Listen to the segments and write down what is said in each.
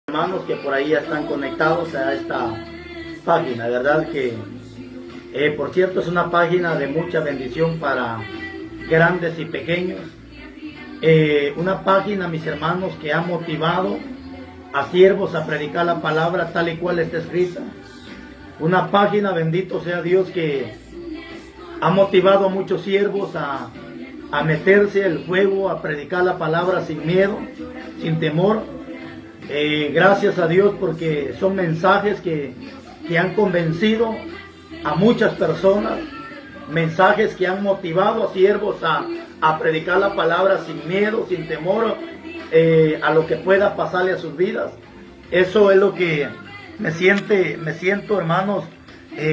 Hermanos que por ahí ya están conectados a esta página, ¿verdad? Que por cierto es una página de mucha bendición para grandes y pequeños. Una página, mis hermanos, que ha motivado a siervos a predicar la palabra tal y cual está escrita. Una página, bendito sea Dios, que ha motivado a muchos siervos a meterse al fuego, a predicar la palabra sin miedo, sin temor. Gracias a Dios, porque son mensajes que han convencido a muchas personas, mensajes que han motivado a siervos a predicar la palabra sin miedo, sin temor a lo que pueda pasarle a sus vidas. Eso es lo que me siento, hermanos,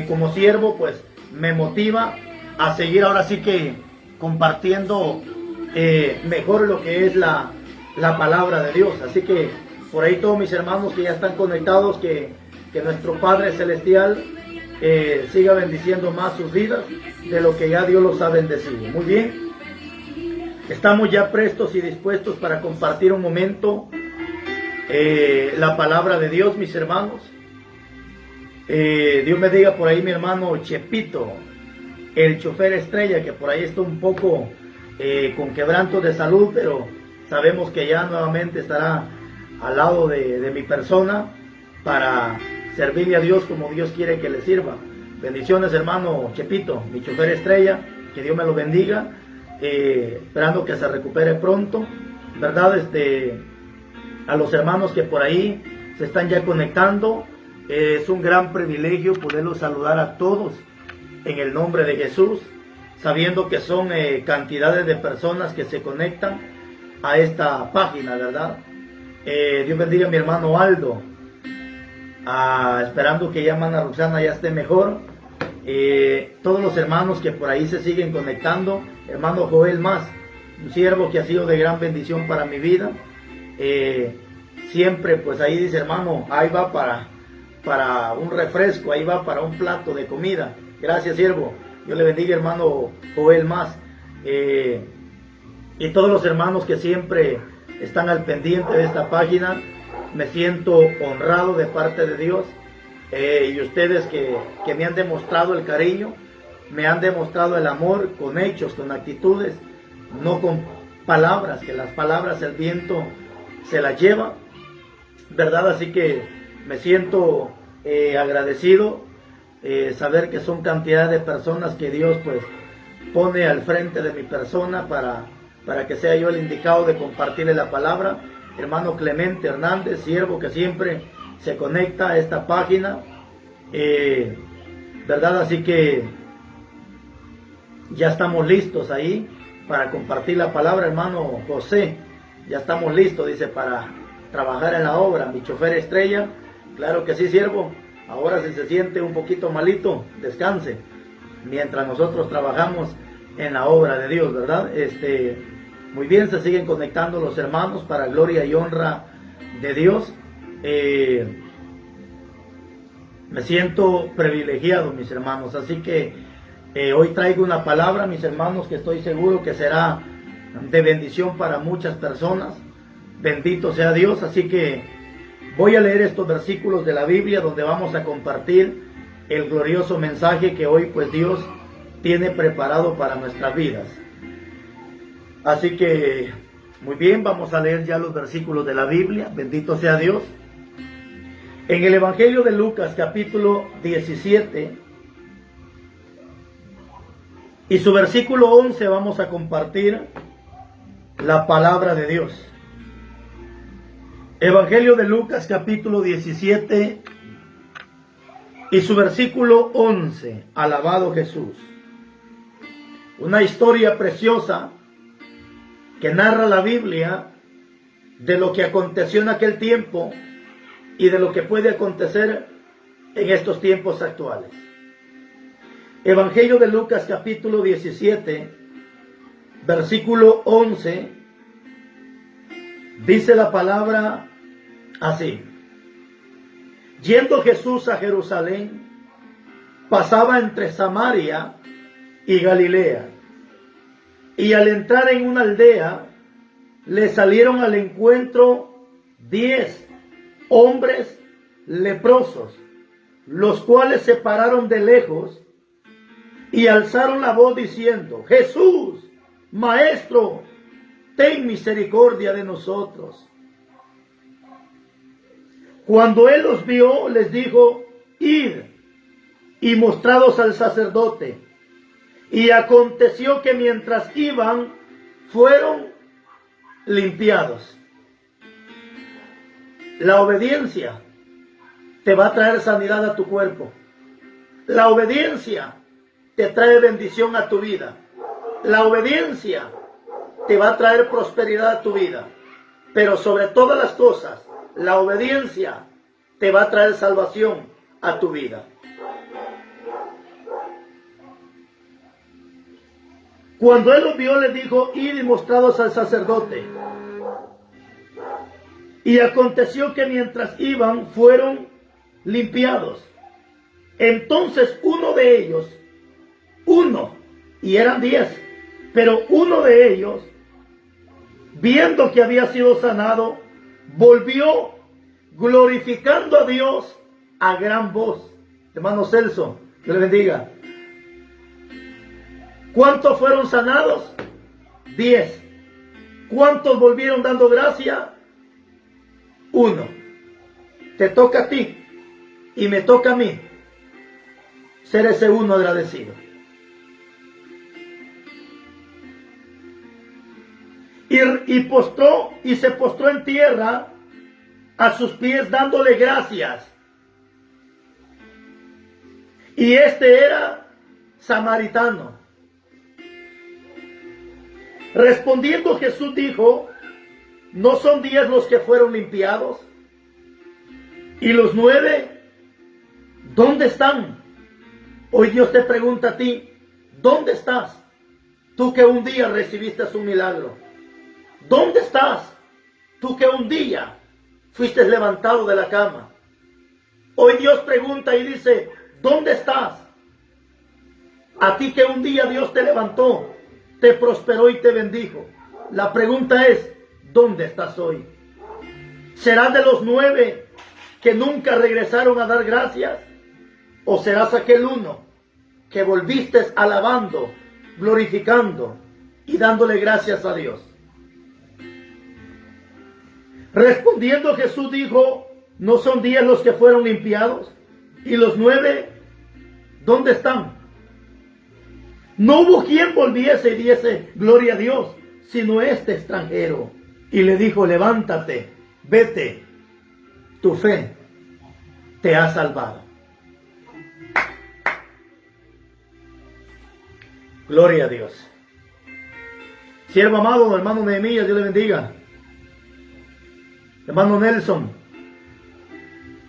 como siervo, pues me motiva a seguir ahora sí que compartiendo mejor lo que es la palabra de Dios. Así que por ahí todos mis hermanos que ya están conectados, que nuestro Padre Celestial siga bendiciendo más sus vidas de lo que ya Dios los ha bendecido. Muy bien, estamos ya prestos y dispuestos para compartir un momento la palabra de Dios, mis hermanos. Dios me diga por ahí mi hermano Chepito, el chofer estrella, que por ahí está un poco con quebranto de salud, pero sabemos que ya nuevamente estará al lado de mi persona para servirle a Dios como Dios quiere que le sirva. Bendiciones, hermano Chepito, mi chofer estrella, que Dios me lo bendiga, esperando que se recupere pronto, ¿verdad? A los hermanos que por ahí se están ya conectando, es un gran privilegio poderlos saludar a todos en el nombre de Jesús, sabiendo que son cantidades de personas que se conectan a esta página, ¿verdad? Dios bendiga a mi hermano Aldo, esperando que ya hermana Roxana ya esté mejor. Todos los hermanos que por ahí se siguen conectando, hermano Joel Más, un siervo que ha sido de gran bendición para mi vida. Siempre pues ahí dice, hermano, ahí va para un refresco, ahí va para un plato de comida. Gracias, siervo. Dios le bendiga, hermano Joel Más. Y todos los hermanos que siempre están al pendiente de esta página, me siento honrado de parte de Dios. Y ustedes que me han demostrado el cariño, me han demostrado el amor con hechos, con actitudes, no con palabras, que las palabras el viento se las lleva, ¿verdad? Así que me siento agradecido, saber que son cantidad de personas que Dios pues pone al frente de mi persona para que sea yo el indicado de compartirle la palabra. Hermano Clemente Hernández, siervo que siempre se conecta a esta página, ¿verdad? Así que ya estamos listos ahí para compartir la palabra. Hermano José, ya estamos listos, dice, para trabajar en la obra. Mi chofer estrella, claro que sí, siervo. Ahora si se siente un poquito malito, descanse, mientras nosotros trabajamos en la obra de Dios, ¿verdad? Muy bien, se siguen conectando los hermanos para gloria y honra de Dios. Me siento privilegiado, mis hermanos, así que hoy traigo una palabra, mis hermanos, que estoy seguro que será de bendición para muchas personas. Bendito sea Dios. Así que voy a leer estos versículos de la Biblia donde vamos a compartir el glorioso mensaje que hoy pues Dios tiene preparado para nuestras vidas. Así que, muy bien, vamos a leer ya los versículos de la Biblia. Bendito sea Dios. En el Evangelio de Lucas, capítulo 17, y su versículo 11, vamos a compartir la palabra de Dios. Evangelio de Lucas, capítulo 17, y su versículo 11. Alabado Jesús. Una historia preciosa que narra la Biblia de lo que aconteció en aquel tiempo y de lo que puede acontecer en estos tiempos actuales. Evangelio de Lucas, capítulo 17, versículo 11, dice la palabra así: yendo Jesús a Jerusalén, pasaba entre Samaria y Galilea, y al entrar en una aldea, le salieron al encuentro 10 hombres leprosos, los cuales se pararon de lejos y alzaron la voz diciendo: Jesús, Maestro, ten misericordia de nosotros. Cuando él los vio, les dijo: id y mostrados al sacerdote. Y aconteció que mientras iban, fueron limpiados. La obediencia te va a traer sanidad a tu cuerpo. La obediencia te trae bendición a tu vida. La obediencia te va a traer prosperidad a tu vida. Pero sobre todas las cosas, la obediencia te va a traer salvación a tu vida. Cuando él los vio, les dijo: id y mostrados al sacerdote. Y aconteció que mientras iban, fueron limpiados. Entonces uno de ellos, y eran 10, pero uno de ellos, viendo que había sido sanado, volvió glorificando a Dios a gran voz. Hermano Celso, Dios le bendiga. ¿Cuántos fueron sanados? 10. ¿Cuántos volvieron dando gracia? 1. Te toca a ti y me toca a mí ser ese uno agradecido. Y se postró en tierra a sus pies dándole gracias. Y este era samaritano. Respondiendo Jesús dijo: ¿no son 10 los que fueron limpiados? ¿Y los 9? ¿Dónde están? Hoy Dios te pregunta a ti: ¿dónde estás? Tú que un día recibiste un milagro. ¿Dónde estás? Tú que un día fuiste levantado de la cama. Hoy Dios pregunta y dice: ¿dónde estás? A ti que un día Dios te levantó, te prosperó y te bendijo. La pregunta es: ¿dónde estás hoy? ¿Serás de los 9 que nunca regresaron a dar gracias? ¿O serás aquel uno que volviste alabando, glorificando y dándole gracias a Dios? Respondiendo Jesús dijo: ¿no son 10 los que fueron limpiados? ¿Y los 9 dónde están? No hubo quien volviese y diese gloria a Dios, sino este extranjero. Y le dijo: levántate, vete, tu fe te ha salvado. Gloria a Dios. Siervo amado, hermano Nehemías, Dios le bendiga. Hermano Nelson,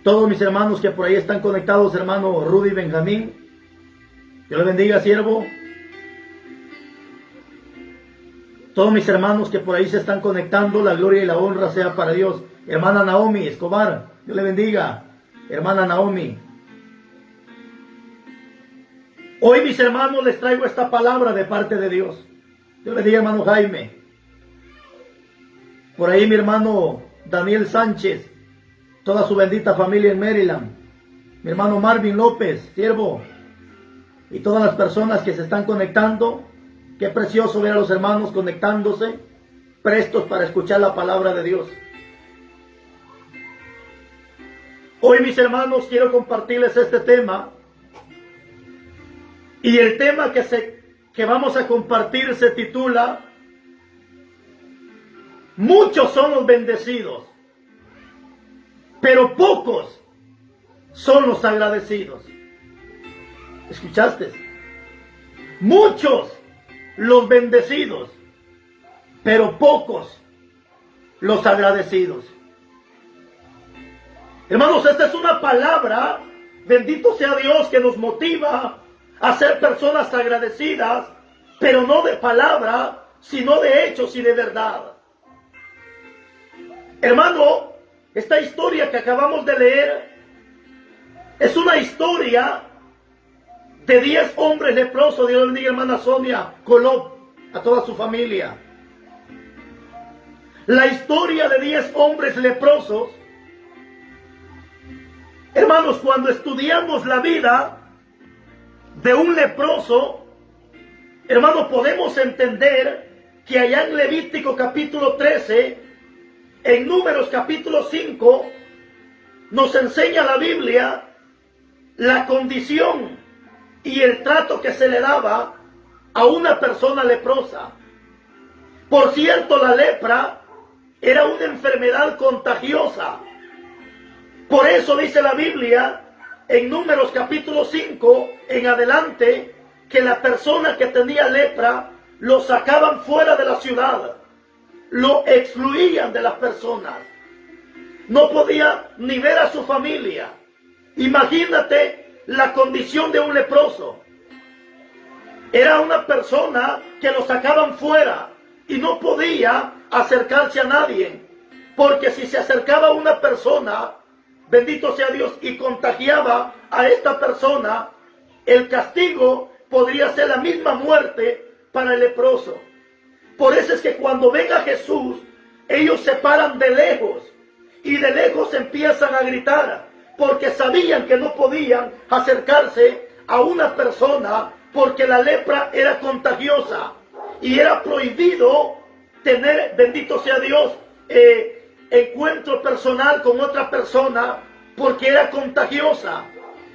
todos mis hermanos que por ahí están conectados, hermano Rudy Benjamín, Dios le bendiga, siervo. Todos mis hermanos que por ahí se están conectando, la gloria y la honra sea para Dios. Hermana Naomi Escobar, Dios le bendiga. Hermana Naomi. Hoy, mis hermanos, les traigo esta palabra de parte de Dios. Dios le bendiga, hermano Jaime. Por ahí mi hermano Daniel Sánchez, toda su bendita familia en Maryland. Mi hermano Marvin López, siervo. Y todas las personas que se están conectando. Qué precioso ver a los hermanos conectándose, prestos para escuchar la palabra de Dios. Hoy, mis hermanos, quiero compartirles este tema. Y el tema que vamos a compartir se titula: muchos son los bendecidos, pero pocos son los agradecidos. ¿Escuchaste? Muchos los bendecidos, pero pocos los agradecidos. Hermanos, esta es una palabra, bendito sea Dios, que nos motiva a ser personas agradecidas, pero no de palabra, sino de hechos y de verdad. Hermano, esta historia que acabamos de leer es una historia de 10 hombres leprosos. Dios bendiga, hermana Sonia Colob, a toda su familia. La historia de 10 hombres leprosos Hermanos, cuando estudiamos la vida de un leproso, hermanos, podemos entender que allá en Levítico capítulo 13, en Números capítulo 5, nos enseña la Biblia la condición y el trato que se le daba a una persona leprosa. Por cierto, la lepra era una enfermedad contagiosa. Por eso dice la Biblia en Números capítulo 5 en adelante que la persona que tenía lepra lo sacaban fuera de la ciudad, lo excluían de las personas. No podía ni ver a su familia. Imagínate la condición de un leproso. Era una persona que lo sacaban fuera y no podía acercarse a nadie, porque si se acercaba a una persona, bendito sea Dios, y contagiaba a esta persona, el castigo podría ser la misma muerte para el leproso. Por eso es que cuando venga Jesús, ellos se paran de lejos y de lejos empiezan a gritar, porque sabían que no podían acercarse a una persona porque la lepra era contagiosa y era prohibido tener, bendito sea Dios, encuentro personal con otra persona porque era contagiosa,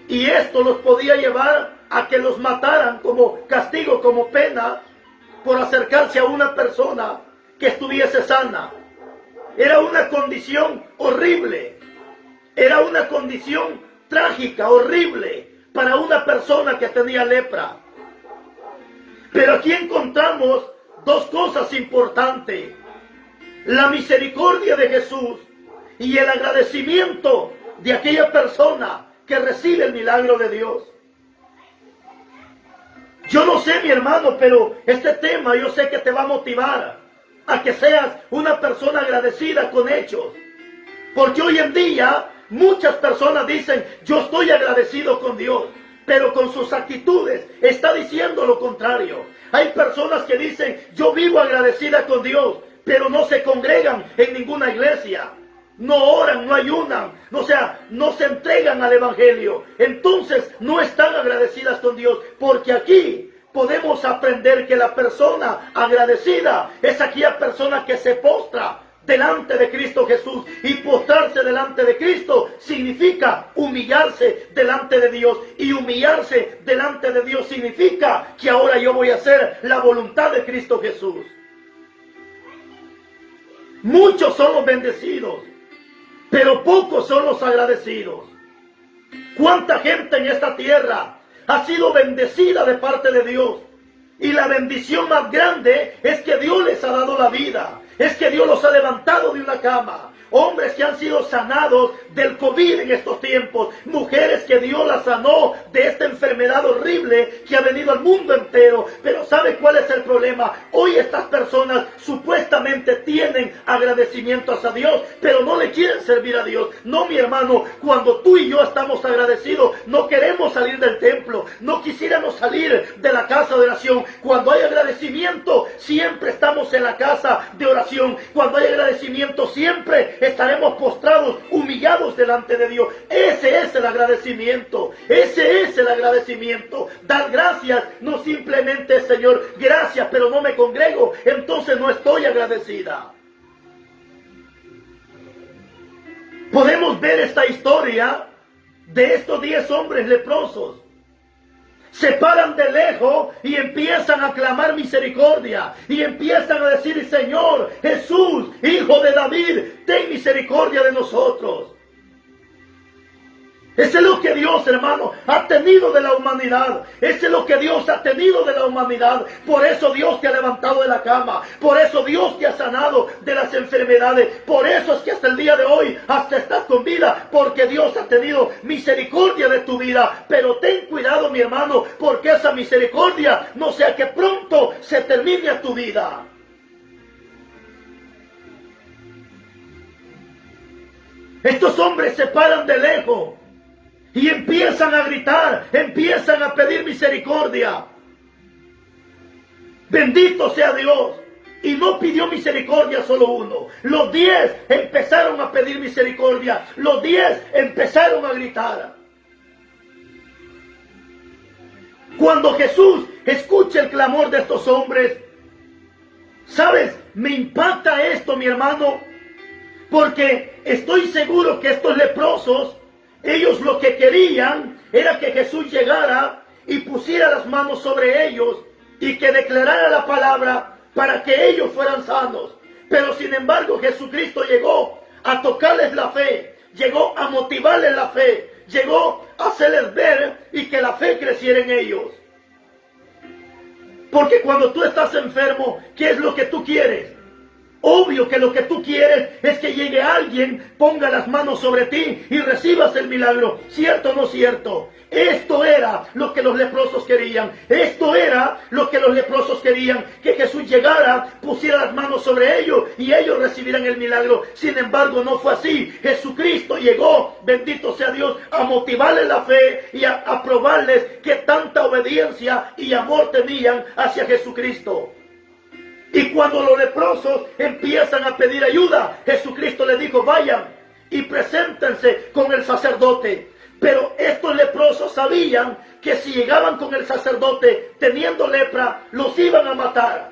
y esto los podía llevar a que los mataran como castigo, como pena por acercarse a una persona que estuviese sana. Era una condición horrible, era una condición trágica, horrible para una persona que tenía lepra. Pero aquí encontramos dos cosas importantes: la misericordia de Jesús y el agradecimiento de aquella persona que recibe el milagro de Dios. Yo no sé, mi hermano, pero este tema yo sé que te va a motivar a que seas una persona agradecida con hechos. Porque hoy en día muchas personas dicen, yo estoy agradecido con Dios, pero con sus actitudes está diciendo lo contrario. Hay personas que dicen, yo vivo agradecida con Dios, pero no se congregan en ninguna iglesia, no oran, no ayunan, o sea, no se entregan al evangelio. Entonces no están agradecidas con Dios, porque aquí podemos aprender que la persona agradecida es aquella persona que se postra delante de Cristo Jesús, y postrarse delante de Cristo significa humillarse delante de Dios, y humillarse delante de Dios significa que ahora yo voy a hacer la voluntad de Cristo Jesús. Muchos son los bendecidos, pero pocos son los agradecidos. ¿Cuánta gente en esta tierra ha sido bendecida de parte de Dios? Y la bendición más grande es que Dios les ha dado la vida, es que Dios los ha levantado de una cama. Hombres que han sido sanados del COVID en estos tiempos, mujeres que Dios las sanó de esta enfermedad horrible que ha venido al mundo entero. Pero ¿sabe cuál es el problema? Hoy estas personas supuestamente tienen agradecimiento hacia Dios, pero no le quieren servir a Dios. No, mi hermano, cuando tú y yo estamos agradecidos, no queremos salir del templo, no quisiéramos salir de la casa de oración. Cuando hay agradecimiento, siempre estamos en la casa de oración. Cuando hay agradecimiento, siempre estaremos postrados, humillados delante de Dios. Ese es el agradecimiento. Ese es el agradecimiento. Dar gracias, no simplemente, Señor, gracias, pero no me congrego, entonces no estoy agradecida. Podemos ver esta historia de estos 10 hombres leprosos. Se paran de lejos y empiezan a clamar misericordia. Y empiezan a decir, Señor, Jesús, Hijo de David, ten misericordia de nosotros. Ese es lo que Dios, hermano, ha tenido de la humanidad. Ese es lo que Dios ha tenido de la humanidad. Por eso Dios te ha levantado de la cama. Por eso Dios te ha sanado de las enfermedades. Por eso es que hasta el día de hoy hasta estás con vida. Porque Dios ha tenido misericordia de tu vida. Pero ten cuidado, mi hermano, porque esa misericordia no sea que pronto se termine a tu vida. Estos hombres se paran de lejos y empiezan a gritar, empiezan a pedir misericordia. Bendito sea Dios, Y no pidió misericordia solo uno. Los 10 empezaron a pedir misericordia. Los 10 empezaron a gritar. Cuando Jesús escucha el clamor de estos hombres, ¿sabes? Me impacta esto, mi hermano, porque estoy seguro que estos leprosos, ellos lo que querían era que Jesús llegara y pusiera las manos sobre ellos y que declarara la palabra para que ellos fueran sanos. Pero sin embargo Jesucristo llegó a tocarles la fe, llegó a motivarles la fe, llegó a hacerles ver y que la fe creciera en ellos. Porque cuando tú estás enfermo, ¿qué es lo que tú quieres? Obvio que lo que tú quieres es que llegue alguien, ponga las manos sobre ti y recibas el milagro. ¿Cierto o no cierto? Esto era lo que los leprosos querían. Esto era lo que los leprosos querían. Que Jesús llegara, pusiera las manos sobre ellos y ellos recibieran el milagro. Sin embargo, no fue así. Jesucristo llegó, bendito sea Dios, a motivarles la fe y a probarles que tanta obediencia y amor tenían hacia Jesucristo. Y cuando los leprosos empiezan a pedir ayuda, Jesucristo les dijo, vayan y preséntense con el sacerdote. Pero estos leprosos sabían que si llegaban con el sacerdote teniendo lepra, los iban a matar.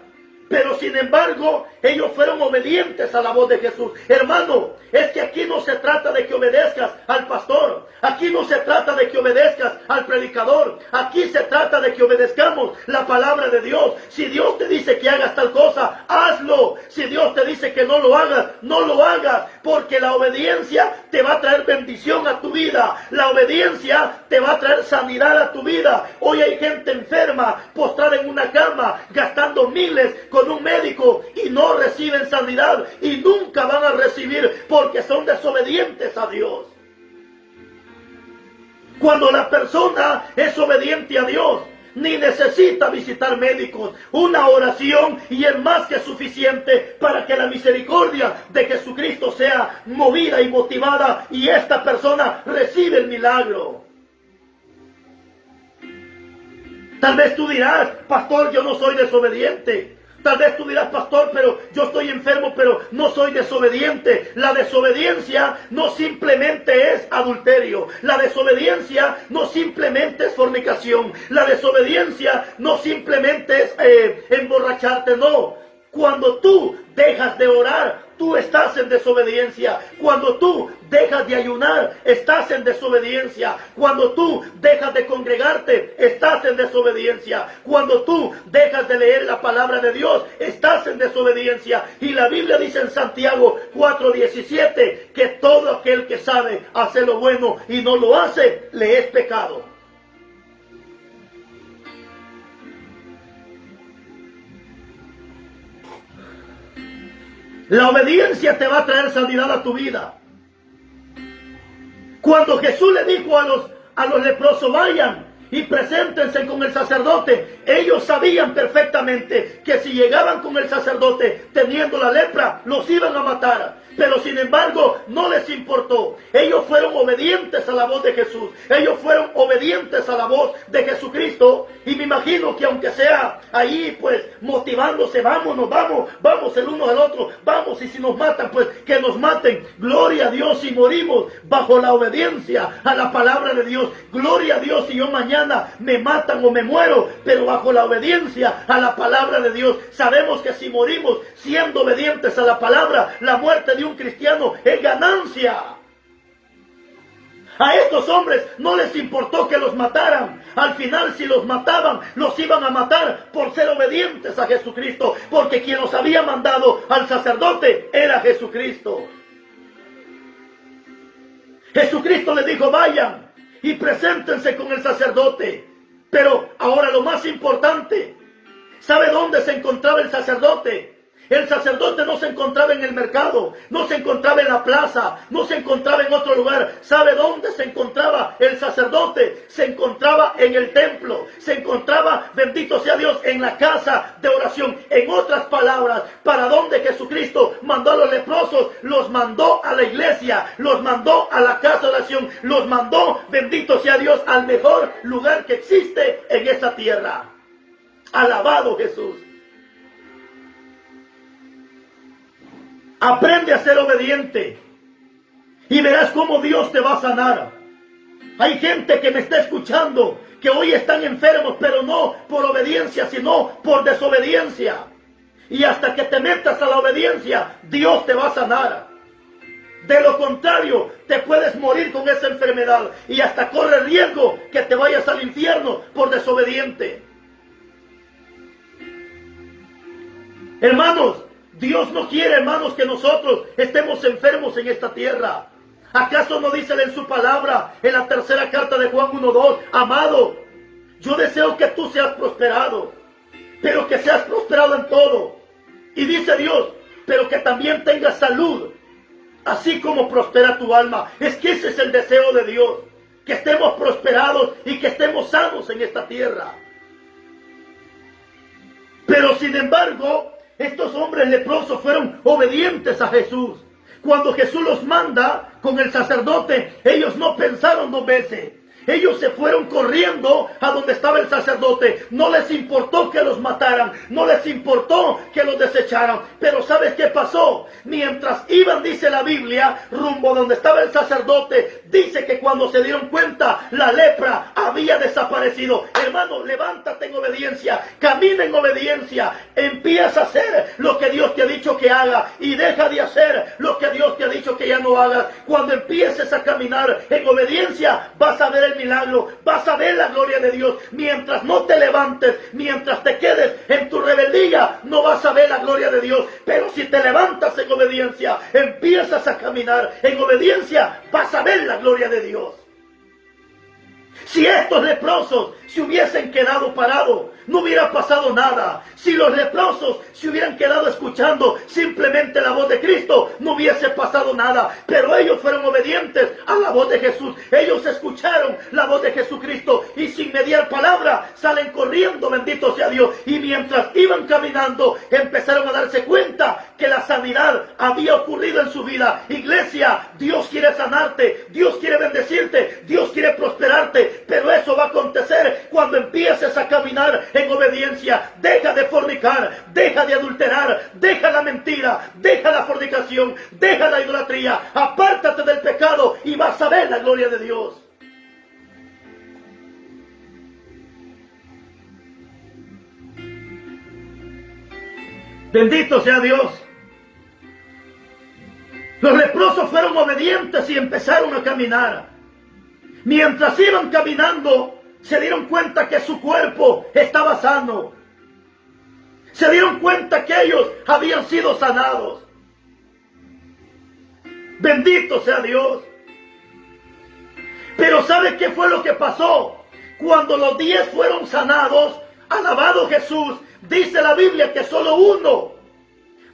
Pero sin embargo, ellos fueron obedientes a la voz de Jesús. Hermano, es que aquí no se trata de que obedezcas al pastor. Aquí no se trata de que obedezcas al predicador. Aquí se trata de que obedezcamos la palabra de Dios. Si Dios te dice que hagas tal cosa, hazlo. Si Dios te dice que no lo hagas, no lo hagas. Porque la obediencia te va a traer bendición a tu vida. La obediencia te va a traer sanidad a tu vida. Hoy hay gente enferma, postrada en una cama, gastando miles con un médico y no reciben sanidad y nunca van a recibir porque son desobedientes a Dios. Cuando la persona es obediente a Dios, ni necesita visitar médicos. Una oración y es más que suficiente para que la misericordia de Jesucristo sea movida y motivada y esta persona recibe el milagro. Tal vez tú dirás, pastor, yo no soy desobediente. Tal vez tú dirás, pastor, pero yo estoy enfermo, pero no soy desobediente. La desobediencia no simplemente es adulterio. La desobediencia no simplemente es fornicación. La desobediencia no simplemente es emborracharte, no. Cuando tú dejas de orar, tú estás en desobediencia. Cuando tú dejas de ayunar, estás en desobediencia. Cuando tú dejas de congregarte, estás en desobediencia. Cuando tú dejas de leer la palabra de Dios, estás en desobediencia. Y la Biblia dice en Santiago 4:17 que todo aquel que sabe hacer lo bueno y no lo hace, le es pecado. La obediencia te va a traer sanidad a tu vida. Cuando Jesús le dijo a los leprosos, vayan y preséntense con el sacerdote, ellos sabían perfectamente que si llegaban con el sacerdote teniendo la lepra, los iban a matar. Pero sin embargo, no les importó. Ellos fueron obedientes a la voz de Jesús. Ellos fueron obedientes a la voz de Jesucristo. Y me imagino que aunque sea ahí, pues, motivándose, vámonos, vamos el uno al otro, vamos, y si nos matan, pues, que nos maten. Gloria a Dios si morimos bajo la obediencia a la palabra de Dios. Gloria a Dios si yo mañana me matan o me muero, pero bajo la obediencia a la palabra de Dios. Sabemos que si morimos siendo obedientes a la palabra, la muerte de un cristiano es ganancia. A estos hombres no les importó que los mataran. Al final, si los mataban, los iban a matar por ser obedientes a Jesucristo, porque quien los había mandado al sacerdote era Jesucristo. Jesucristo les dijo, vayan y preséntense con el sacerdote. Pero ahora lo más importante, ¿sabe dónde se encontraba el sacerdote? El sacerdote no se encontraba en el mercado, no se encontraba en la plaza, no se encontraba en otro lugar. ¿Sabe dónde se encontraba el sacerdote? Se encontraba en el templo, se encontraba, bendito sea Dios, en la casa de oración. En otras palabras, ¿para dónde Jesucristo mandó a los leprosos? Los mandó a la iglesia, los mandó a la casa de oración, los mandó, bendito sea Dios, al mejor lugar que existe en esta tierra. Alabado Jesús. Aprende a ser obediente y verás cómo Dios te va a sanar. Hay gente que me está escuchando que hoy están enfermos, pero no por obediencia, sino por desobediencia. Y hasta que te metas a la obediencia, Dios te va a sanar. De lo contrario, te puedes morir con esa enfermedad y hasta corre riesgo que te vayas al infierno por desobediente. Hermanos, Dios no quiere, hermanos, que nosotros estemos enfermos en esta tierra. ¿Acaso no dice en su palabra, en la tercera carta de Juan 1:2, amado, yo deseo que tú seas prosperado, pero que seas prosperado en todo? Y dice Dios, pero que también tengas salud, así como prospera tu alma. Es que ese es el deseo de Dios, que estemos prosperados y que estemos sanos en esta tierra. Pero sin embargo, estos hombres leprosos fueron obedientes a Jesús. Cuando Jesús los manda con el sacerdote, ellos no pensaron dos veces. Ellos se fueron corriendo a donde estaba el sacerdote. No les importó que los mataran, no les importó que los desecharan. Pero ¿sabes qué pasó? Mientras iban, dice la Biblia, rumbo donde estaba el sacerdote, dice que cuando se dieron cuenta, la lepra había desaparecido. Hermano, levántate en obediencia, camina en obediencia, empieza a hacer lo que Dios te ha dicho que haga y deja de hacer lo que Dios te ha dicho que ya no hagas. Cuando empieces a caminar en obediencia, vas a ver el milagro, vas a ver la gloria de Dios. Mientras no te levantes, mientras te quedes en tu rebeldía, no vas a ver la gloria de Dios. Pero si te levantas en obediencia, empiezas a caminar en obediencia, vas a ver la gloria de Dios. Si estos leprosos se hubiesen quedado parados, no hubiera pasado nada. Si los leprosos se hubieran quedado escuchando simplemente la voz de Cristo, no hubiese pasado nada. Pero ellos fueron obedientes a la voz de Jesús. Ellos escucharon la voz de Jesucristo y sin mediar palabra salen corriendo, bendito sea Dios. Y mientras iban caminando, empezaron a darse cuenta que la sanidad había ocurrido en su vida. Iglesia, Dios quiere sanarte, Dios quiere bendecirte, Dios quiere prosperarte, pero eso va a acontecer cuando empieces a caminar en obediencia. Deja de fornicar, deja de adulterar, deja la mentira, deja la fornicación, deja la idolatría, apártate del pecado y vas a ver la gloria de Dios. Bendito sea Dios. Los leprosos fueron obedientes y empezaron a caminar. Mientras iban caminando, se dieron cuenta que su cuerpo estaba sano. Se dieron cuenta que ellos habían sido sanados. Bendito sea Dios. Pero ¿sabe qué fue lo que pasó? Cuando los 10 fueron sanados, alabado Jesús, dice la Biblia que solo uno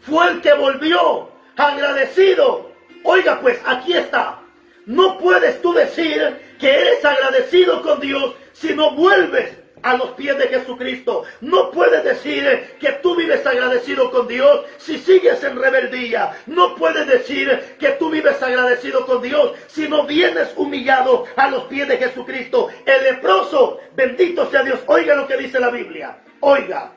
fue el que volvió agradecido. Oiga pues, aquí está. No puedes tú decir que eres agradecido con Dios si no vuelves a los pies de Jesucristo. No puedes decir que tú vives agradecido con Dios si sigues en rebeldía. No puedes decir que tú vives agradecido con Dios si no vienes humillado a los pies de Jesucristo. El leproso, bendito sea Dios, oiga lo que dice la Biblia. Oiga.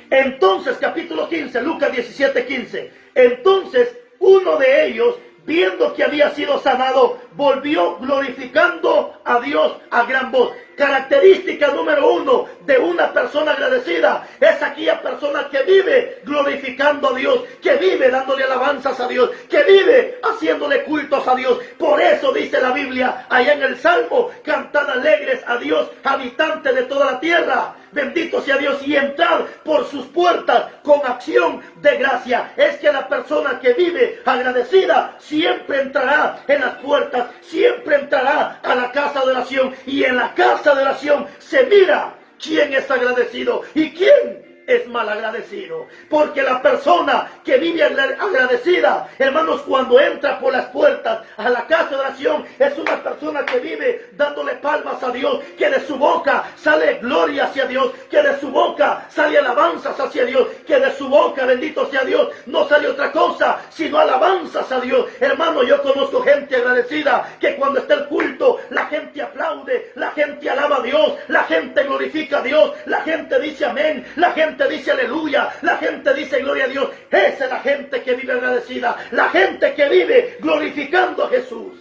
Entonces, capítulo 15, Lucas 17:15. Entonces, uno de ellos, viendo que había sido sanado, volvió glorificando a Dios a gran voz. Característica número 1 de una persona agradecida es aquella persona que vive glorificando a Dios, que vive dándole alabanzas a Dios, que vive haciéndole cultos a Dios. Por eso dice la Biblia allá en el Salmo: cantad alegres a Dios, habitantes de toda la tierra. Bendito sea Dios, y entrad por sus puertas con acción de gracia. Es que la persona que vive agradecida siempre entrará en las puertas, siempre entrará a la casa de oración, y en la casa de oración se mira quién es agradecido y quién es mal agradecido. Porque la persona que vive agradecida, hermanos, cuando entra por las puertas a la casa de oración, es una persona que vive dándole palmas a Dios, que de su boca sale gloria hacia Dios, que de su boca sale alabanzas hacia Dios, que de su boca, bendito sea Dios, no sale otra cosa sino alabanzas a Dios. Hermano, yo conozco gente agradecida que cuando está el culto, la gente aplaude, la gente alaba a Dios, la gente glorifica a Dios, la gente dice amén, la gente gente dice aleluya, la gente dice gloria a Dios. Esa es la gente que vive agradecida, la gente que vive glorificando a Jesús.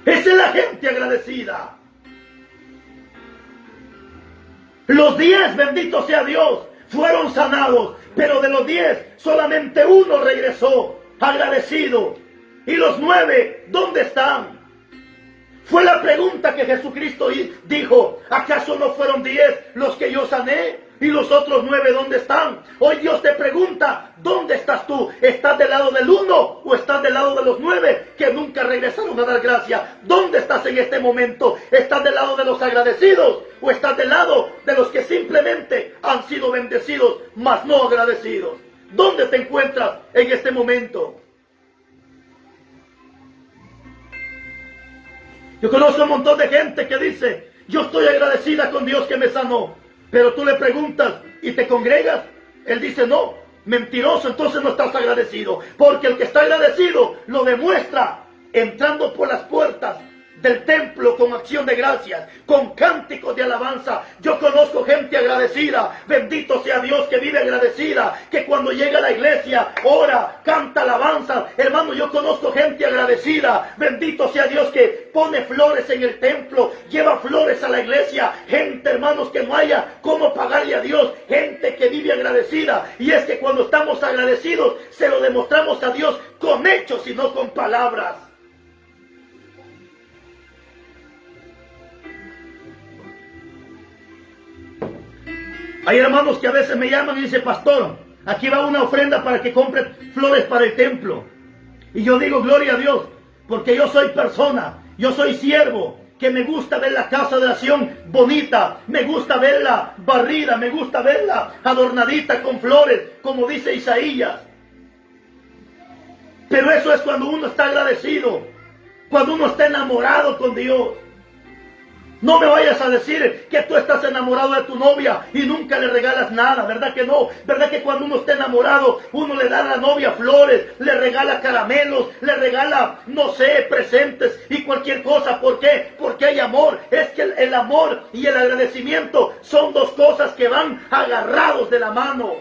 Esa es la gente agradecida. Los 10, bendito sea Dios, fueron sanados, pero de los 10 solamente uno regresó agradecido. ¿Y los 9 dónde están? Fue la pregunta que Jesucristo dijo: ¿acaso no fueron 10 los que yo sané? ¿Y los otros 9 dónde están? Hoy Dios te pregunta: ¿dónde estás tú? ¿Estás del lado del 1 o estás del lado de los 9 que nunca regresaron a dar gracia? ¿Dónde estás en este momento? ¿Estás del lado de los agradecidos o estás del lado de los que simplemente han sido bendecidos, mas no agradecidos? ¿Dónde te encuentras en este momento? Yo conozco un montón de gente que dice: yo estoy agradecida con Dios que me sanó. Pero tú le preguntas y te congregas, él dice: no, mentiroso, entonces no estás agradecido. Porque el que está agradecido lo demuestra entrando por las puertas del templo con acción de gracias, con cánticos de alabanza. Yo conozco gente agradecida, bendito sea Dios, que vive agradecida, que cuando llega a la iglesia ora, canta alabanza. Hermano, yo conozco gente agradecida, bendito sea Dios, que pone flores en el templo, lleva flores a la iglesia. Gente, hermanos, que no haya cómo pagarle a Dios, gente que vive agradecida. Y es que cuando estamos agradecidos se lo demostramos a Dios con hechos y no con palabras. Hay hermanos que a veces me llaman y dicen: pastor, aquí va una ofrenda para que compre flores para el templo. Y yo digo: gloria a Dios, porque yo soy persona, yo soy siervo, que me gusta ver la casa de oración bonita, me gusta verla barrida, me gusta verla adornadita con flores, como dice Isaías. Pero eso es cuando uno está agradecido, cuando uno está enamorado con Dios. No me vayas a decir que tú estás enamorado de tu novia y nunca le regalas nada, ¿verdad que no? ¿Verdad que cuando uno está enamorado, uno le da a la novia flores, le regala caramelos, le regala, no sé, presentes y cualquier cosa? ¿Por qué? Porque hay amor. Es que el amor y el agradecimiento son dos cosas que van agarrados de la mano.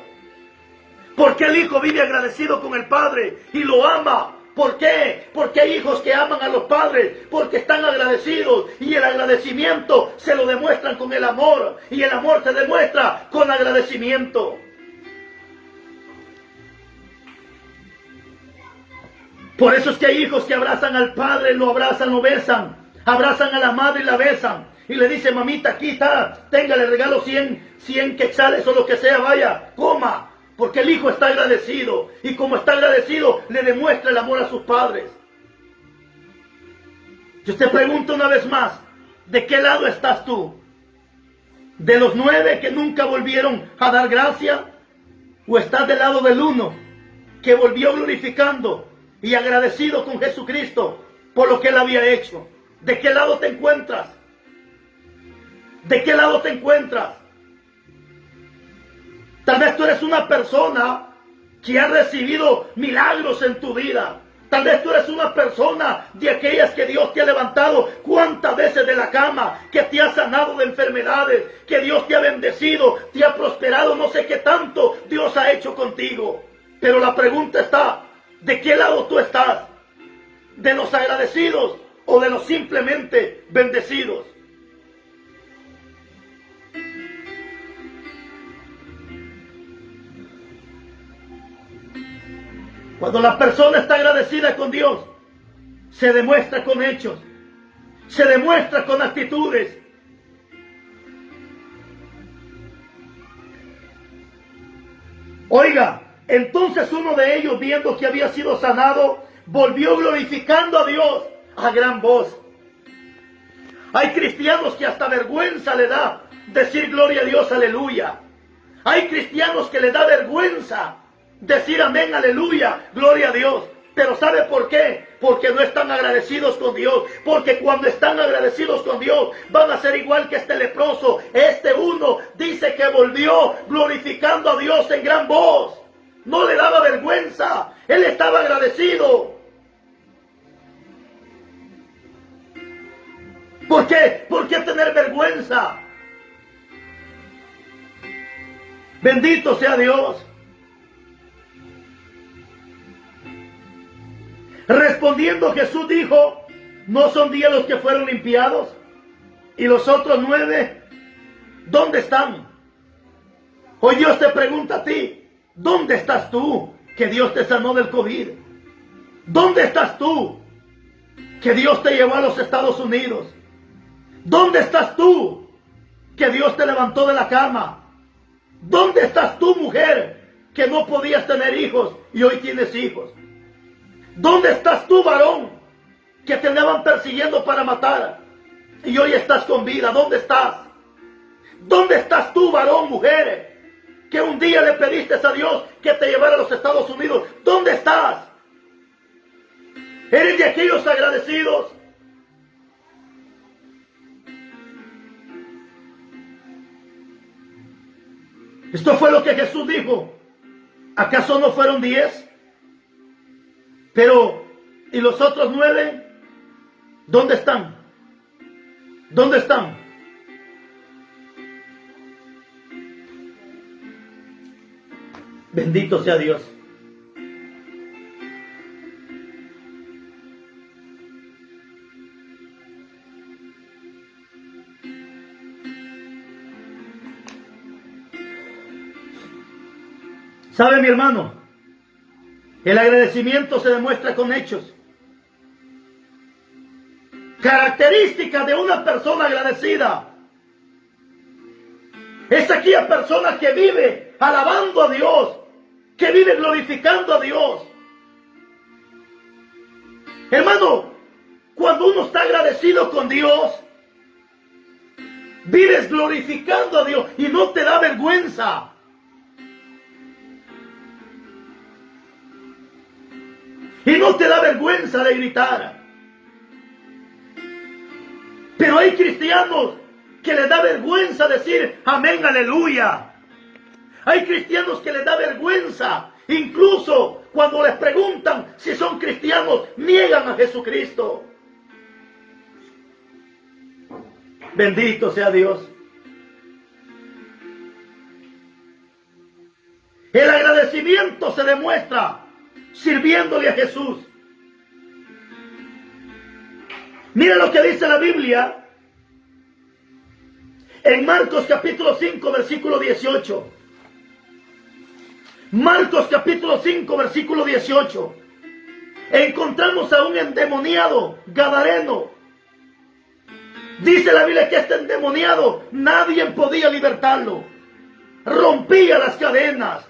Porque el hijo vive agradecido con el padre y lo ama. ¿Por qué? Porque hay hijos que aman a los padres, porque están agradecidos, y el agradecimiento se lo demuestran con el amor, y el amor se demuestra con agradecimiento. Por eso es que hay hijos que abrazan al padre, lo abrazan, lo besan, abrazan a la madre y la besan, y le dicen: mamita, aquí está, tenga, le regalo 100 quetzales o lo que sea, vaya, coma. Porque el hijo está agradecido, y como está agradecido, le demuestra el amor a sus padres. Yo te pregunto una vez más: ¿de qué lado estás tú? ¿De los 9 que nunca volvieron a dar gracia? ¿O estás del lado del 1 que volvió glorificando y agradecido con Jesucristo por lo que Él había hecho? ¿De qué lado te encuentras? ¿De qué lado te encuentras? Tal vez tú eres una persona que ha recibido milagros en tu vida. Tal vez tú eres una persona de aquellas que Dios te ha levantado cuántas veces de la cama, que te ha sanado de enfermedades, que Dios te ha bendecido, te ha prosperado, no sé qué tanto Dios ha hecho contigo. Pero la pregunta está: ¿de qué lado tú estás? ¿De los agradecidos o de los simplemente bendecidos? Cuando la persona está agradecida con Dios, se demuestra con hechos, se demuestra con actitudes. Oiga, entonces uno de ellos, viendo que había sido sanado, volvió glorificando a Dios a gran voz. Hay cristianos que hasta vergüenza le da decir gloria a Dios, aleluya. Hay cristianos que le da vergüenza decir amén, aleluya, gloria a Dios. Pero ¿sabe por qué? Porque no están agradecidos con Dios. Porque cuando están agradecidos con Dios, van a ser igual que este leproso. Este uno dice que volvió glorificando a Dios en gran voz. No le daba vergüenza. Él estaba agradecido. ¿Por qué? ¿Por qué tener vergüenza? Bendito sea Dios. Respondiendo Jesús dijo, ¿no son 10 los que fueron limpiados? ¿Y los otros 9, dónde están? Hoy Dios te pregunta a ti, ¿dónde estás tú que Dios te sanó del COVID? ¿Dónde estás tú que Dios te llevó a los Estados Unidos? ¿Dónde estás tú que Dios te levantó de la cama? ¿Dónde estás tú, mujer, que no podías tener hijos y hoy tienes hijos? ¿Dónde estás tú, varón, que te andaban persiguiendo para matar y hoy estás con vida? ¿Dónde estás? ¿Dónde estás tú, varón, mujer, que un día le pediste a Dios que te llevara a los Estados Unidos? ¿Dónde estás? ¿Eres de aquellos agradecidos? Esto fue lo que Jesús dijo. ¿Acaso no fueron 10? Pero, ¿y los otros 9? ¿Dónde están? ¿Dónde están? Bendito sea Dios. ¿Sabe, mi hermano? El agradecimiento se demuestra con hechos. Característica de una persona agradecida es aquella persona que vive alabando a Dios, que vive glorificando a Dios. Hermano, cuando uno está agradecido con Dios, vives glorificando a Dios y no te da vergüenza. Y no te da vergüenza de gritar. Pero hay cristianos que les da vergüenza decir amén, aleluya. Hay cristianos que les da vergüenza. Incluso cuando les preguntan si son cristianos, niegan a Jesucristo. Bendito sea Dios. El agradecimiento se demuestra sirviéndole a Jesús. Mira lo que dice la Biblia en Marcos capítulo 5 versículo 18. Marcos capítulo 5 versículo 18. Encontramos a un endemoniado gadareno. Dice la Biblia que este endemoniado nadie podía libertarlo. Rompía las cadenas.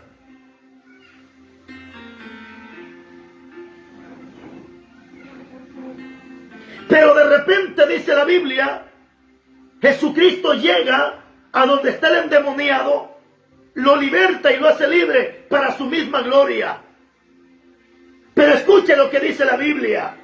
Pero de repente, dice la Biblia, Jesucristo llega a donde está el endemoniado, lo liberta y lo hace libre para su misma gloria. Pero escuche lo que dice la Biblia.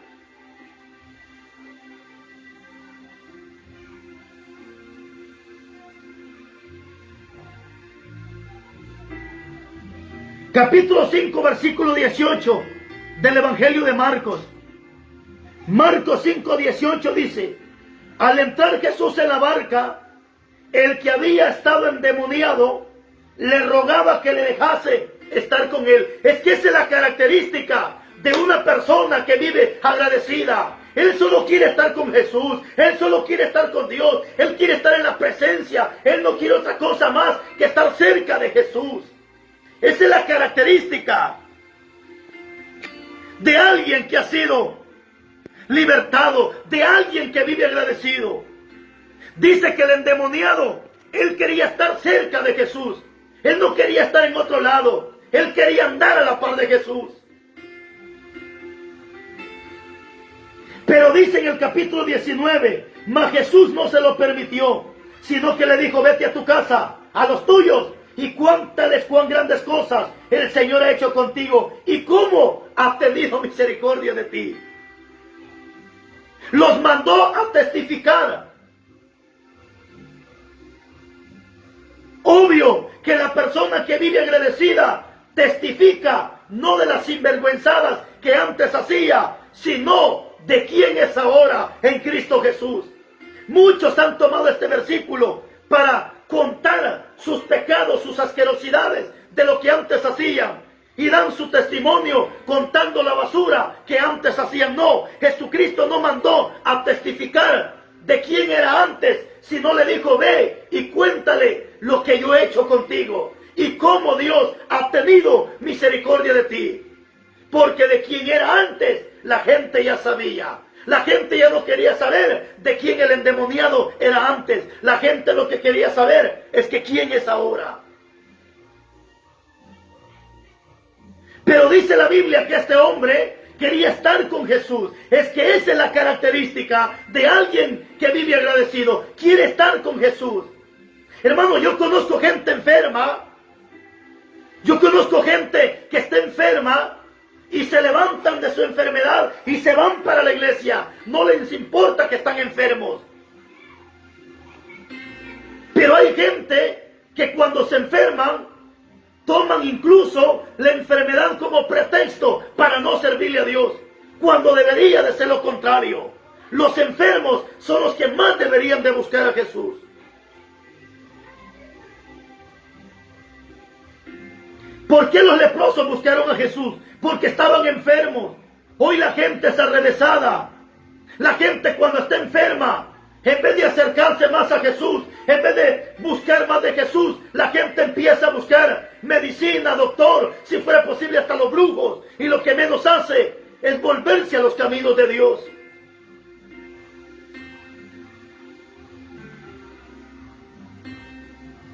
Capítulo 5, versículo 18 del Evangelio de Marcos. Marcos 5, 18 dice: al entrar Jesús en la barca, el que había estado endemoniado le rogaba que le dejase estar con él. Es que esa es la característica de una persona que vive agradecida. Él solo quiere estar con Jesús, él solo quiere estar con Dios, él quiere estar en la presencia, él no quiere otra cosa más que estar cerca de Jesús. Esa es la característica de alguien que ha sido libertado, de alguien que vive agradecido. Dice que el endemoniado, él quería estar cerca de Jesús, él no quería estar en otro lado, él quería andar a la par de Jesús. Pero dice en el capítulo 19, mas Jesús no se lo permitió, sino que le dijo: vete a tu casa, a los tuyos, y cuéntales cuán grandes cosas el Señor ha hecho contigo y cómo ha tenido misericordia de ti. Los mandó a testificar. Obvio que la persona que vive agradecida testifica no de las sinvergüenzadas que antes hacía, sino de quién es ahora en Cristo Jesús. Muchos han tomado este versículo para contar sus pecados, sus asquerosidades de lo que antes hacían. Y dan su testimonio contando la basura que antes hacían. No, Jesucristo no mandó a testificar de quién era antes, sino le dijo: ve y cuéntale lo que yo he hecho contigo y cómo Dios ha tenido misericordia de ti. Porque de quién era antes, la gente ya sabía. La gente ya no quería saber de quién el endemoniado era antes. La gente lo que quería saber es que quién es ahora. Pero dice la Biblia que este hombre quería estar con Jesús. Es que esa es la característica de alguien que vive agradecido. Quiere estar con Jesús. Hermano, yo conozco gente enferma. Yo conozco gente que está enferma y se levantan de su enfermedad y se van para la iglesia. No les importa que están enfermos. Pero hay gente que cuando se enferman, toman incluso la enfermedad como pretexto para no servirle a Dios, cuando debería de ser lo contrario. Los enfermos son los que más deberían de buscar a Jesús. ¿Por qué los leprosos buscaron a Jesús? Porque estaban enfermos. Hoy la gente es arrevesada. La gente cuando está enferma, en vez de acercarse más a Jesús, en vez de buscar más de Jesús, la gente empieza a buscar medicina, doctor, si fuera posible hasta los brujos. Y lo que menos hace es volverse a los caminos de Dios.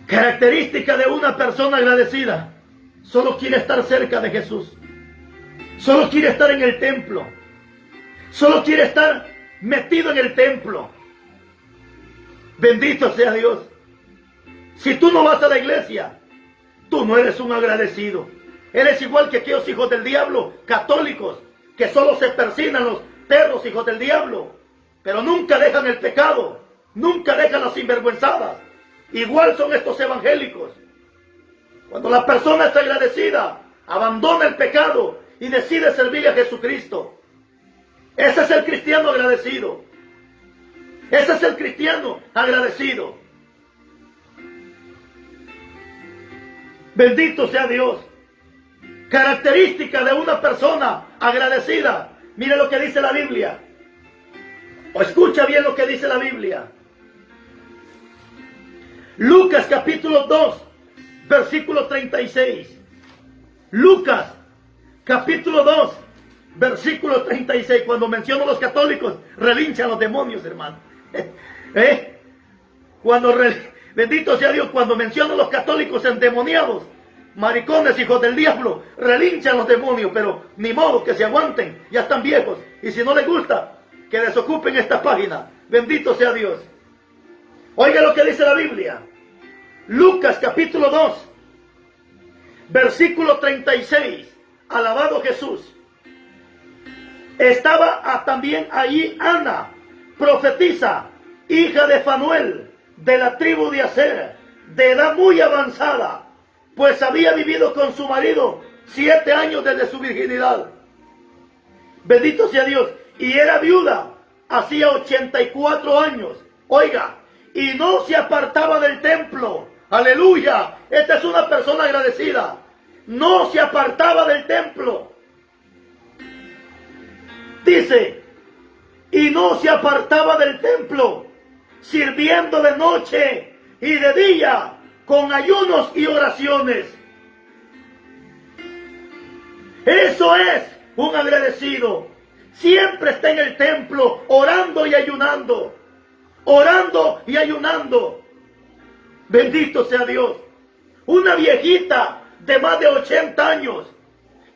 Característica de una persona agradecida: solo quiere estar cerca de Jesús. Solo quiere estar en el templo. Solo quiere estar metido en el templo. Bendito sea Dios. Si tú no vas a la iglesia, tú no eres un agradecido. Eres igual que aquellos hijos del diablo, católicos, que solo se persignan los perros hijos del diablo, pero nunca dejan el pecado, nunca dejan las sinvergüenzadas. Igual son estos evangélicos. Cuando la persona está agradecida, abandona el pecado y decide servirle a Jesucristo. Ese es el cristiano agradecido. Ese es el cristiano agradecido. Bendito sea Dios. Característica de una persona agradecida. Mire lo que dice la Biblia. O escucha bien lo que dice la Biblia. Lucas capítulo 2, versículo 36. Lucas capítulo 2, versículo 36. Cuando menciono a los católicos, relinchan los demonios, hermano. Bendito sea Dios, cuando menciono a los católicos endemoniados, maricones, hijos del diablo, relinchan los demonios, pero ni modo, que se aguanten, ya están viejos. Y si no les gusta, que desocupen esta página. Bendito sea Dios. Oiga lo que dice la Biblia. Lucas capítulo 2, versículo 36. Alabado Jesús. Estaba también allí Ana, profetisa, hija de Fanuel, de la tribu de Aser, de edad muy avanzada, pues había vivido con su marido 7 años desde su virginidad. Bendito sea Dios. Y era viuda, hacía 84 años. Oiga, y no se apartaba del templo. Aleluya. Esta es una persona agradecida. No se apartaba del templo. Dice, y no se apartaba del templo, sirviendo de noche y de día, con ayunos y oraciones. Eso es un agradecido. Siempre está en el templo, orando y ayunando. Orando y ayunando. Bendito sea Dios. Una viejita de más de 80 años,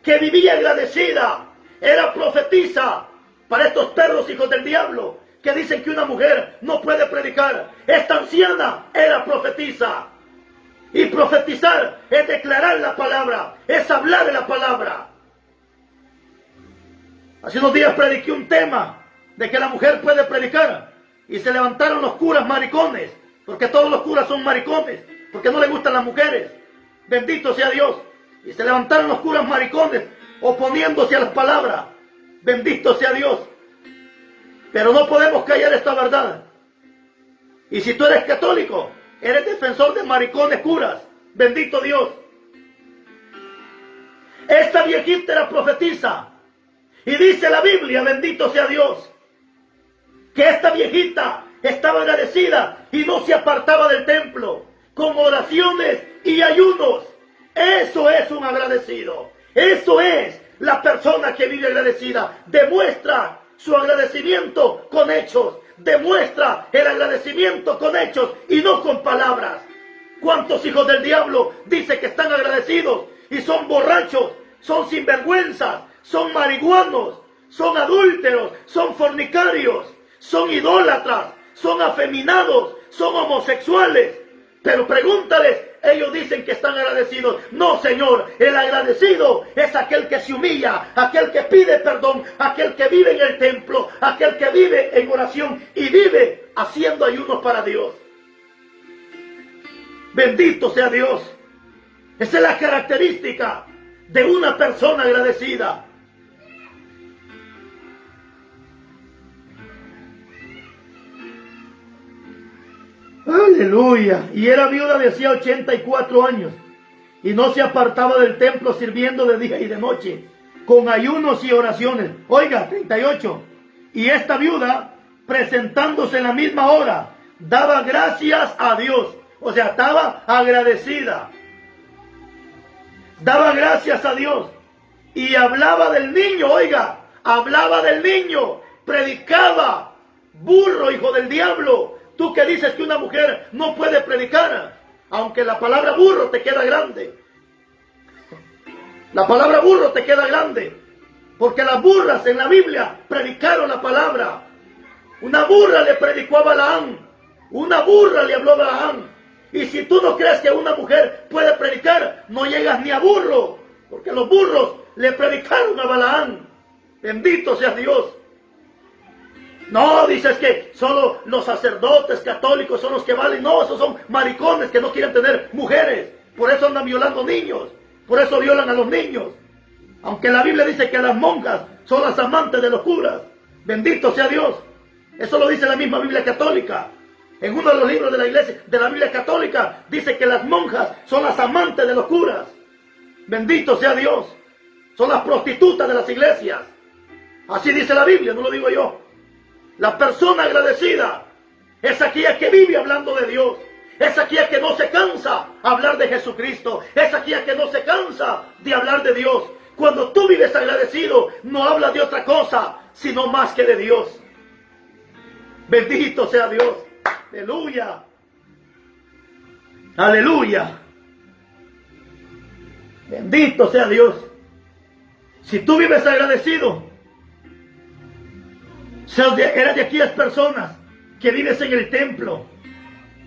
que vivía agradecida, era profetisa para estos perros hijos del diablo, que dicen que una mujer no puede predicar. Esta anciana era profetisa. Y profetizar es declarar la palabra, es hablar de la palabra. Hace unos días prediqué un tema de que la mujer puede predicar, y se levantaron los curas maricones, porque todos los curas son maricones, porque no les gustan las mujeres. Bendito sea Dios. Y se levantaron los curas maricones, oponiéndose a las palabras. Bendito sea Dios. Pero no podemos callar esta verdad. Y si tú eres católico, eres defensor de maricones curas. Bendito Dios. Esta viejita era profetiza. Y dice la Biblia, bendito sea Dios, que esta viejita estaba agradecida y no se apartaba del templo con oraciones y ayunos. Eso es un agradecido. Eso es la persona que vive agradecida. Demuestra su agradecimiento con hechos. Demuestra el agradecimiento con hechos y no con palabras. ¿Cuántos hijos del diablo dicen que están agradecidos y son borrachos, son sinvergüenzas, son marihuanos, son adúlteros, son fornicarios, son idólatras, son afeminados, son homosexuales? Pero pregúntales, ellos dicen que están agradecidos. No, Señor, el agradecido es aquel que se humilla, aquel que pide perdón, aquel que vive en el templo, aquel que vive en oración y vive haciendo ayunos para Dios. Bendito sea Dios. Esa es la característica de una persona agradecida. Aleluya. Y era viuda de hacía 84 años y no se apartaba del templo sirviendo de día y de noche con ayunos y oraciones. Oiga, 38. Y esta viuda, presentándose en la misma hora, daba gracias a Dios. O sea, estaba agradecida. Daba gracias a Dios. Y hablaba del niño, oiga, hablaba del niño, predicaba. Burro, hijo del diablo. Tú que dices que una mujer no puede predicar, aunque la palabra burro te queda grande. La palabra burro te queda grande. Porque las burras en la Biblia predicaron la palabra. Una burra le predicó a Balaam. Una burra le habló a Balaam. Y si tú no crees que una mujer puede predicar, no llegas ni a burro. Porque los burros le predicaron a Balaam. Bendito sea Dios. No, dices que solo los sacerdotes católicos son los que valen. No, esos son maricones que no quieren tener mujeres. Por eso andan violando niños. Por eso violan a los niños. Aunque la Biblia dice que las monjas son las amantes de los curas. Bendito sea Dios. Eso lo dice la misma Biblia católica. En uno de los libros de la iglesia, de la Biblia católica, dice que las monjas son las amantes de los curas. Bendito sea Dios. Son las prostitutas de las iglesias. Así dice la Biblia, no lo digo yo. La persona agradecida es aquella que vive hablando de Dios. Es aquella que no se cansa de hablar de Jesucristo. Es aquella que no se cansa de hablar de Dios. Cuando tú vives agradecido, no hablas de otra cosa, sino más que de Dios. Bendito sea Dios. Aleluya. Aleluya. Bendito sea Dios. Si tú vives agradecido, eres de aquellas personas que vives en el templo,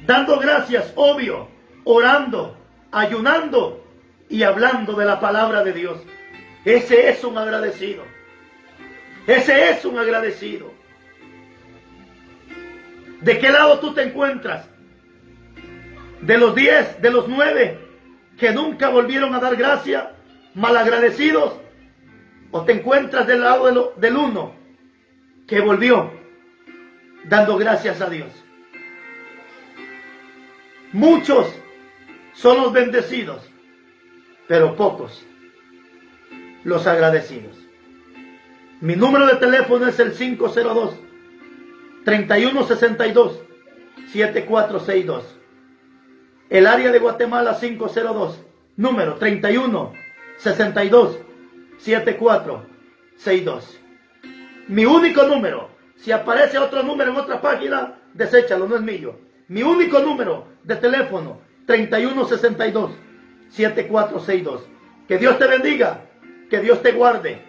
dando gracias, obvio, orando, ayunando y hablando de la palabra de Dios. Ese es un agradecido. Ese es un agradecido. ¿De qué lado tú te encuentras? ¿De los 10, de los 9 que nunca volvieron a dar gracia, malagradecidos? ¿O te encuentras del lado del 1 que volvió dando gracias a Dios? Muchos son los bendecidos, pero pocos los agradecidos. Mi número de teléfono es el 502-3162-7462. El área de Guatemala 502, número 3162-7462. Mi único número. Si aparece otro número en otra página, deséchalo, no es mío. Mi único número de teléfono, 3162-7462. Que Dios te bendiga, que Dios te guarde.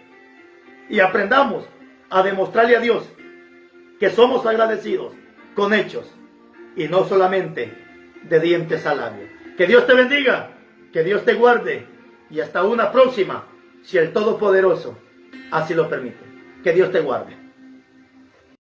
Y aprendamos a demostrarle a Dios que somos agradecidos con hechos y no solamente de dientes al labio. Que Dios te bendiga, que Dios te guarde y hasta una próxima, si el Todopoderoso así lo permite. Que Dios te guarde.